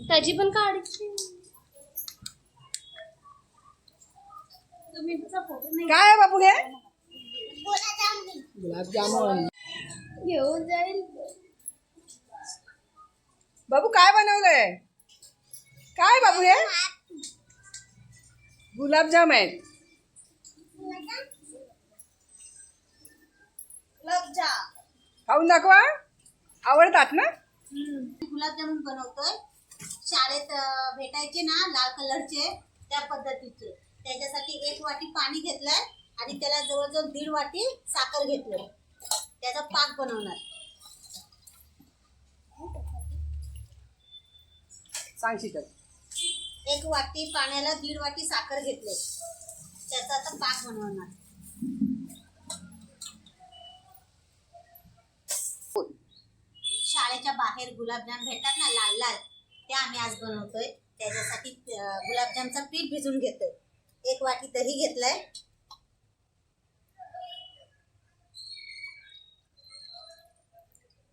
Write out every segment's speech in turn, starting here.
त्याची पण काढायची. काय आहे बाबू हे? गुलाबजामुन घेऊन जाईल. बाबू काय बनवलंय? काय बाबू हे? गुलाबजाम आहेत. खाऊन दाखवा. आवडतात ना? गुलाबजामुन बनवतोय. शाळेत भेटायचे ना लाल कलरचे, त्या पद्धतीचे. त्याच्यासाठी 1 वाटी पाणी घेतलंय आणि त्याला जवळजवळ 1.5 वाटी साखर घेतलंय. त्याचा पाक बनवणार. सांग शीतल. 1 वाटी पाण्याला 1.5 वाटी साखर घेतले. त्याचा आता पाक बनवणार. शाळेच्या बाहेर गुलाबजाम भेटतात ना लाल लाल, ते आम्ही आज बनवतोय. त्याच्यासाठी गुलाबजामचं पीठ भिजून घेतोय. 1 वाटी दही घेतलंय.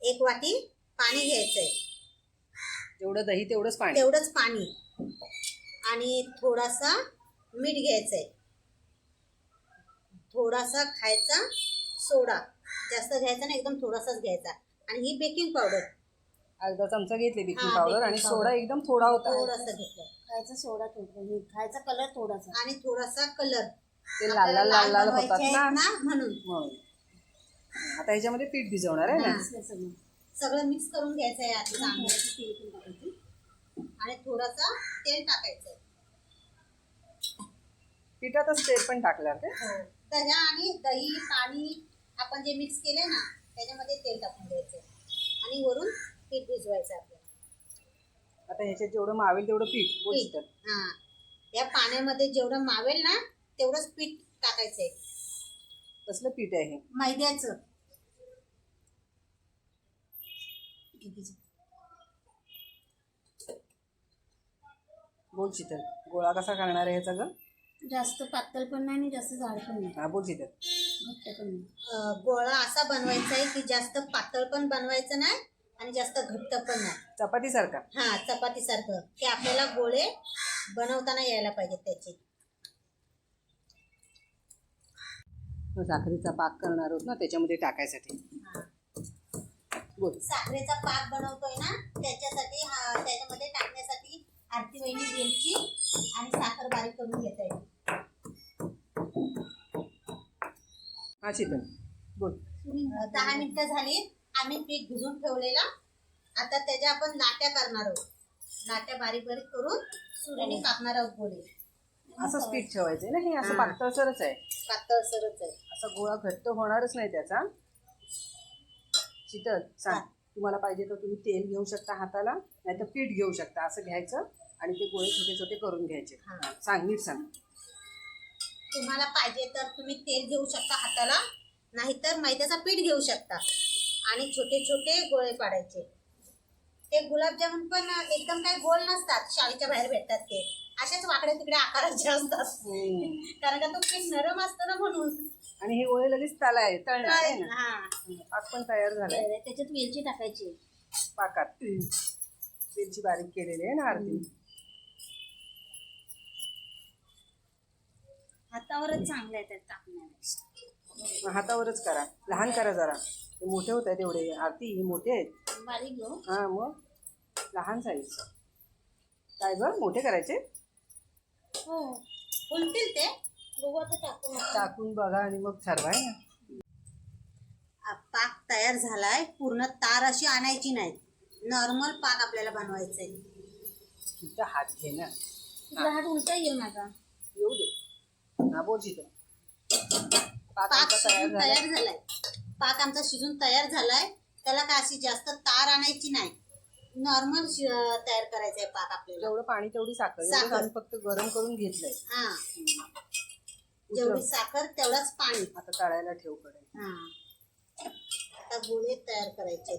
1 वाटी पाणी घ्यायचंय. जेवढं दही तेवढंच पाणी. तेवढंच पाणी. आणि थोडासा मीठ घ्यायचंय. थोडासा खायचा सोडा. जास्त घ्यायचा नाही, एकदम थोडासाच घ्यायचा. आणि ही बेकिंग पावडर अर्धा चमचा घेतले बेकिंग हा, पावडर. baking आणि powder. सोडा एकदम थोडा होता. थोडासा घेतलाय. खायचा सोडा थोडा, खायचा कलर थोडासा आणि थोडासा कलर. ते लाल लाल लाल लाल होतात ना म्हणून. आता ह्याच्यामध्ये पीठ भिजवणार आहे ना. सगळं मिक्स करून घ्यायचं आहे. आधी तांदळाचं तेल पण टाकायचं आणि थोडासा तेल टाकायचं. पिठातच तेल पण टाकणार ते. दही आणि दही पाणी आपण जे मिक्स केले ना, त्याच्यामध्ये तेल टाकून द्यायचं आणि वरून पीठ भिजवायचं आपल्याला. आता ह्याच्यात जेवढं मावेल तेवढं पीठ. पीठ हा, या पाण्यामध्ये जेवढं मावेल ना तेवढंच पीठ टाकायचंय. कसलं पीठ आहे? मैद्याचं. बोल शीतल, गोळा कसा करणार आहे ह्याचा ग? जास्त पातळ पण नाही आणि जास्त जाड पण नाही. हा बोल शीतल. घट्ट पण नाही. गोळा असा बनवायचा आहे की जास्त पातळ पण बनवायचं नाही आणि जास्त घट्ट पण नाही. चपाती सारखा. हा, चपाती सारखं. की आपल्याला गोळे बनवताना यायला पाहिजे त्याचे. साखरेचा पाक करणार आहोत ना, त्याच्यामध्ये टाकायसाठी. बोल. साखरेचा पाक बनवतोय ना, त्याच्यासाठी त्याच्यामध्ये टाकण्यासाठी आरती वहिनी वेलची आणि साखर बारीक करून घेत आहे. हा शीतल बोल. 10 मिनिटं झाली. आम्ही पीठ भिजून ठेवलेला. आता त्याच्या आपण लाट्या करणार आहोत. लाट्या बारीक बारीक करून सुरीने कापणार आहोत गोळे. असंच पीठ ठेवायचंय ना हे. असं पातळसरच आहे. पातळसरच आहे. असा गोळा घट्ट होणारच नाही त्याचा. शीतल सांग, तुम्हाला पाहिजे तर तुम्ही तेल घेऊ शकता हाताला, नाही तर पीठ घेऊ शकता. असं घ्यायचं आणि ते गोळे छोटे छोटे करून घ्यायचे. सांग, नीट सांग. तुम्हाला पाहिजे तर तुम्ही तेल घेऊ शकता हाताला, नाहीतर मैद्याचा पीठ घेऊ शकता आणि छोटे छोटे गोळे पाडायचे. ते गुलाबजामुन पण एकदम काही गोल नसतात. शाळेच्या बाहेर भेटतात ते असेच वाकडे तिकडे आकाराचे असतात. कारण का तो पीठ नरम असतो ना म्हणून. आणि हे गोळे लगेच तळणार आहे ना. पाक पण तयार झालाय. त्याच्यात वेलची टाकायची पाकात. वेलची बारीक केलेली आहे ना आरती. हातावरच चांगलं आहे त्यात टाकण्यापेक्षा. हातावरच करा. लहान करा जरा. ते मोठे होत आहेत एवढे. आरती हे मोठे आहेत. बारीक घेऊ. हा मग लहान साईज. काय ग, मोठे करायचे? हो, फुलतील ते. बघू आता टाकून बघा आणि मग ठरवाय ना. पाक तयार झालाय. पूर्ण तार अशी आणायची नाही. नॉर्मल पाक आपल्याला बनवायचा आहे. तुझा हात घे ना. तुझा हात उलटा येईल माझा. येऊ दे. हा बोल शीतल. पाक शिजून तयार झालाय. पाक आमचा शिजून तयार झालाय. त्याला काय अशी जास्त तार आणायची नाही. नॉर्मल तयार करायचंय पाक आपल्याला. जेवढं पाणी तेवढी साखर. आम्ही फक्त गरम करून घेतलंय. हा, जेवढी साखर तेवढाच पाणी. आता तळायला ठेव कडे. हा, आता गोळे तयार करायचे.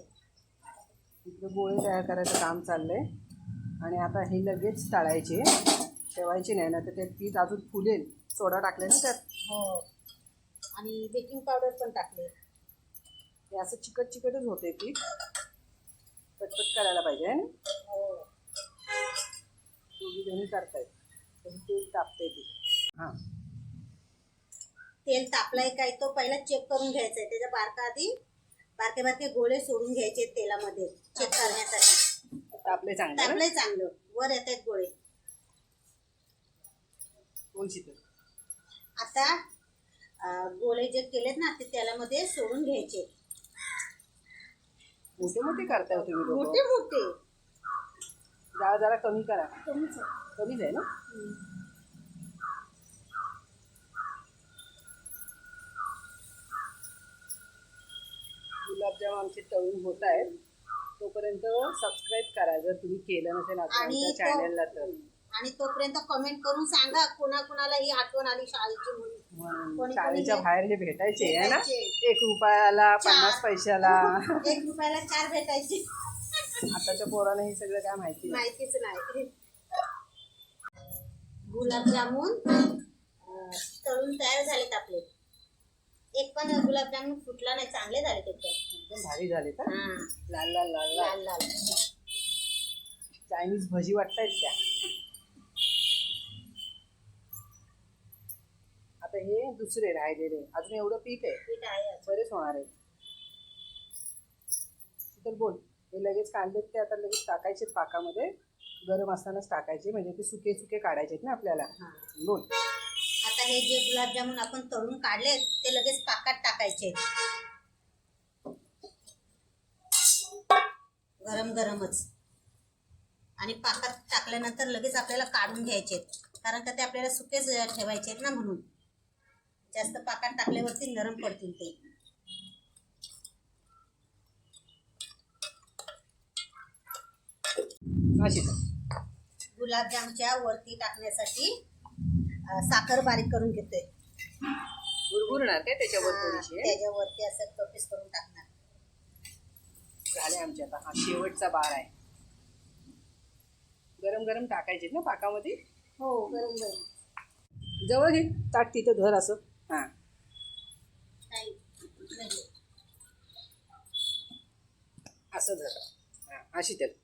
इकडे गोळे तयार करायचं काम चाललंय. आणि आता हे लगेच तळायचे. ठेवायचे नाही ना, तर ते पीठ अजून फुलेल. सोडा टाकले ना त्यात. हो, आणि बेकिंग पावडर पण टाकले. हे असं चिकट चिकटच होते पीठ. पटपट करायला पाहिजे आहे ना. हो. दोन्ही करतायत. तर तेल तापते ती. हां तेल तापलाय काय तो पहिला चेक करून घ्यायचा आहे. त्याच्या बारके बारके गोळे सोडून घ्यायचे तेलामध्ये चेक करण्यासाठी. तापले चांगले ना? तापलंय चांगलं, वर येत आहेत गोळे. कोण शीतल? आता गोळे जे केलेत ना ते तेलामध्ये सोडून घ्यायचे. मोठे मोठे करताय तुम्ही लोकं. मोठे मोठे. जरा जरा कमी करा. कमीच आहे. कमीच आहे ना? गुलाबजाम आमचे तळून होत आहेत. तोपर्यंत सबस्क्राईब करा जर तुम्ही केलं नसेल आणि आमच्या चॅनलला तर. आणि तोपर्यंत कमेंट करून सांगा कोणाला ही आठवण आली शाळेची म्हणून. कोणी शाळेच्या बाहेर जे भेटायचे आहे ना, भेटायचे. 1 रुपयाला 50 पैशाला. 1 रुपयाला 4 भेटायचे. आताच्या पोरांना हे सगळं काय माहिती नाही. माहितीच नाही. गुलाबजामुन तळून तयार झालेत आपले. एक पण गुलाबजामुन फुटला नाही, चांगले झाले ते पण. एकदम भारी झाले का? हा, लाल लाल लाल लाल. लाल लाल. चायनीज भजी वाटतायत त्या. आता हे दुसरे राहिलेले अजून एवढं पीठ आहे, पीठ आहे अजून. बरेच होणार आहे. तर बोल, हे लगेच कांदेत ते आता लगेच टाकायचे पाकामध्ये. गरम असतानाच टाकायचे म्हणजे ते सुके सुके काढायचे ना आपल्याला. हा. बोल. आता हे जे गुलाबजामुन आपण तळून काढले ते लगेच पाकात टाकायचे. गरम गरमच. आणि पाकात टाकल्यानंतर लगेच आपल्याला काढून घ्यायचे, कारण का ते आपल्याला सुकेच ठेवायचे आहेत ना, म्हणून. जास्त पाकात टाकल्यावरती नरम पडतील ते. गुलाबजामच्या वरती टाकण्यासाठी साखर बारीक करून घेतोय. गुरगुरणार काय त्याच्यावर थोडीशी? त्याच्यावरती असं टोपीस करून टाकणार. झाले आमचे आता. हा शेवटचा बार आहे. गरम गरम टाकायचे ना पाकामध्ये. हो, गरम गरम. जवळ घे ताट, तिथं धर असं. हां असं धर. हां अशी तर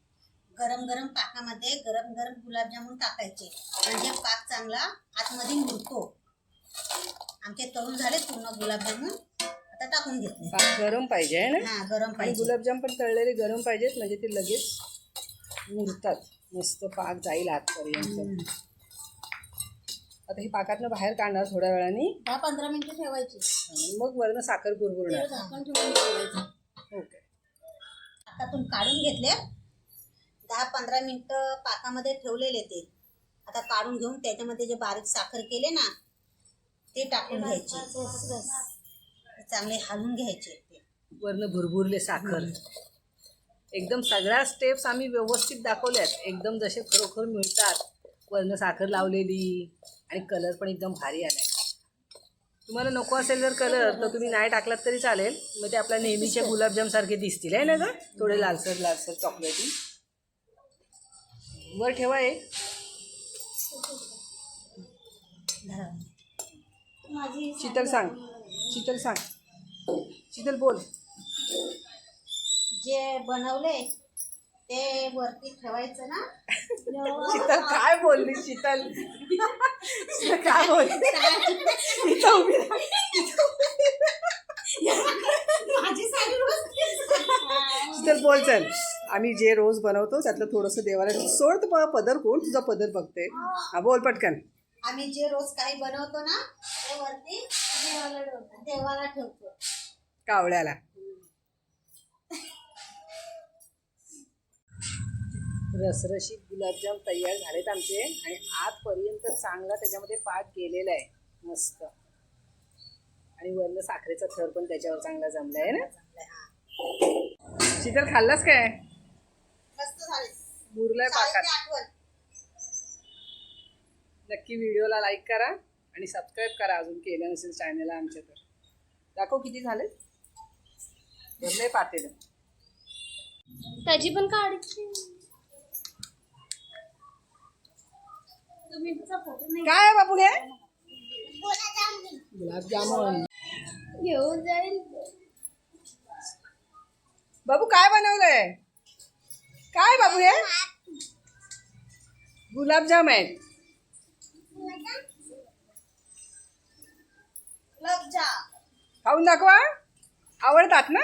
गरम गरम पाकामध्ये गरम गरम गुलाबजामुन टाकायचे, म्हणजे पाक चांगला आतमध्ये मुरतो. आमचे तळून झाले पूर्ण गुलाबजामुन, आता टाकून घेतले. पाक गरम पाहिजे आहे ना? हा, गरम आणि पाहिजे. गुलाबजाम पण तळलेले गरम पाहिजेत म्हणजे ते लगेच मुरतात. मस्त पाक जाईल आतपर्यंत. आता ही पाकातनं बाहेर काढणार थोड्या वेळाने. 10-15 मिनिटं ठेवायची. आणि मग वरनं साखर कुरकुरणार. झाकण ठेवून ठेवायचं. ओके. पाकातून काढून घेतले. 10-15 मिनिटं पाकामध्ये ठेवलेले ते. आता काढून घेऊन त्याच्यामध्ये जे बारीक साखर केले ना ते टाकून घ्यायचे. चांगले हलवून घ्यायचे ते. वरनं भुरभुरले साखर. एकदम सगळ्या स्टेप्स आम्ही व्यवस्थित दाखवल्यात, एकदम जसे खरोखर मिळतात. वरनं साखर लावलेली आणि कलर पण एकदम भारी आलाय. तुम्हाला नको असेल जर कलर तर तुम्ही नाही टाकलात तरी चालेल. मग ते आपल्या नेहमीचे गुलाबजाम सारखे दिसतील आहे ना ग, थोडे लालसर लालसर चॉकलेटी. वर ठेवा एक. शीतल सांग, शीतल सांग, शीतल बोल. जे बनवले ते वरती ठेवायचं ना. शीतल काय बोलली? शीतल काय बोलली? इथं उभी राहा. माझी साडी रोज शीतल बोल. चल, आम्ही जे रोज बनवतो त्यातलं थोडंसं देवाला सोड. तर पदर कोण तुझा पदर बघते? हा बोल पटकन. आम्ही जे रोज काही बनवतो ना ते वरती देवाला ठेवतो. कावळ्याला. रसरशीत गुलाबजाम तयार झालेत आमचे. आणि आतपर्यंत चांगला त्याच्यामध्ये पाक गेलेला आहे मस्त. आणि वरनं साखरेचा थर पण त्याच्यावर चांगला जमला आहे ना. शीतल खाल्लास काय? मस्त झाले. मुरलाय पाकात. शाळेची आठवण. नक्की व्हिडिओला लाईक करा आणि सबस्क्राईब करा अजून केलं नसेल चॅनलला आमच्या. तर दाखव किती झाले. भरलंय पातेलं. त्याची पण काढायची. तुम्ही तुमचा फोटो नाही काय आहे बाबू हे? गुलाबजामुन घेऊन जाईल. बाबू काय बनवलंय? काय बाबू हे? गुलाबजाम आहेत. गुलाबजाम. खाऊन दाखवा. आवडतात ना?